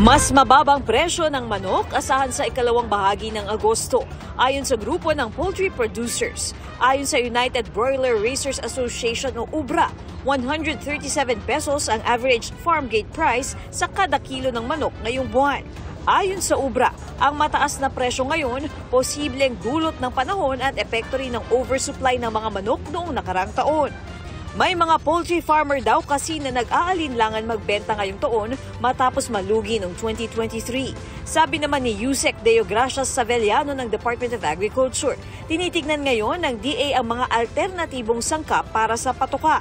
Mas mababang presyo ng manok asahan sa ikalawang bahagi ng Agosto, ayon sa grupo ng poultry producers. Ayon sa United Broiler Raisers Association o UBRA, 137 pesos ang average farm gate price sa kada kilo ng manok ngayong buwan. Ayon sa UBRA, ang mataas na presyo ngayon posibleng dulot ng panahon at epekto rin ng oversupply ng mga manok noong nakarang taon. May mga poultry farmer daw kasi na nag-aalinlangan magbenta ngayong taon matapos malugi noong 2023. Sabi naman ni Yusek Deo Gracias Savellano ng Department of Agriculture, tinitignan ngayon ng DA ang mga alternatibong sangkap para sa patuka.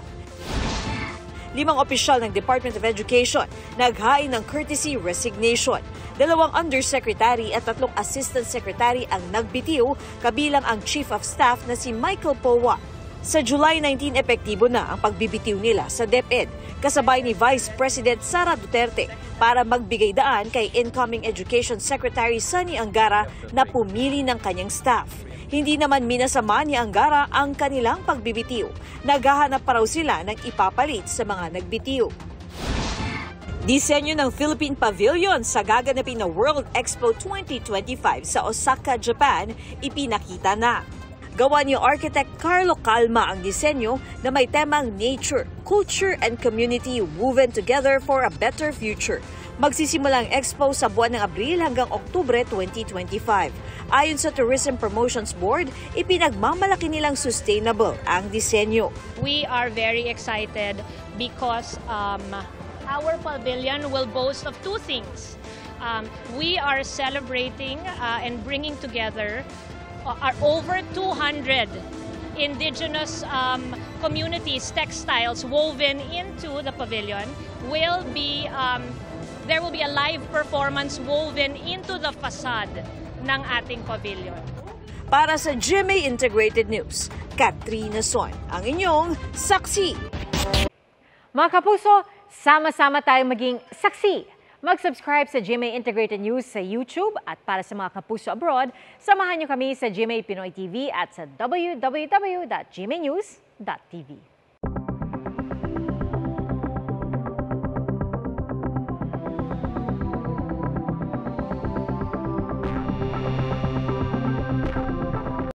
5 opisyal ng Department of Education naghain ng courtesy resignation. 2 undersecretary at 3 assistant secretary ang nagbitiw, kabilang ang Chief of Staff na si Michael Powa. Sa July 19, epektibo na ang pagbibitiw nila sa DepEd, kasabay ni Vice President Sara Duterte para magbigay daan kay incoming Education Secretary Sonny Angara na pumili ng kanyang staff. Hindi naman minasama ni Angara ang kanilang pagbibitiw. Naghahanap pa raw sila ng ipapalit sa mga nagbitiw. Disenyo ng Philippine Pavilion sa gaganapin na World Expo 2025 sa Osaka, Japan, ipinakita na. Gawa ni architect Carlo Calma ang disenyo na may temang nature, culture and community woven together for a better future. Magsisimula ang expo sa buwan ng Abril hanggang Oktubre 2025. Ayon sa Tourism Promotions Board, ipinagmamalaki nilang sustainable ang disenyo. We are very excited because our pavilion will boast of 2 things. We are celebrating and bringing together are over 200 indigenous communities, textiles woven into the pavilion. There will be a live performance woven into the facade ng ating pavilion. Para sa GMA Integrated News, Katrina Son, ang inyong saksi. Mga kapuso, sama-sama tayong maging saksi. Mag-subscribe sa GMA Integrated News sa YouTube at para sa mga kapuso abroad, samahan niyo kami sa GMA Pinoy TV at sa www.gmanews.tv.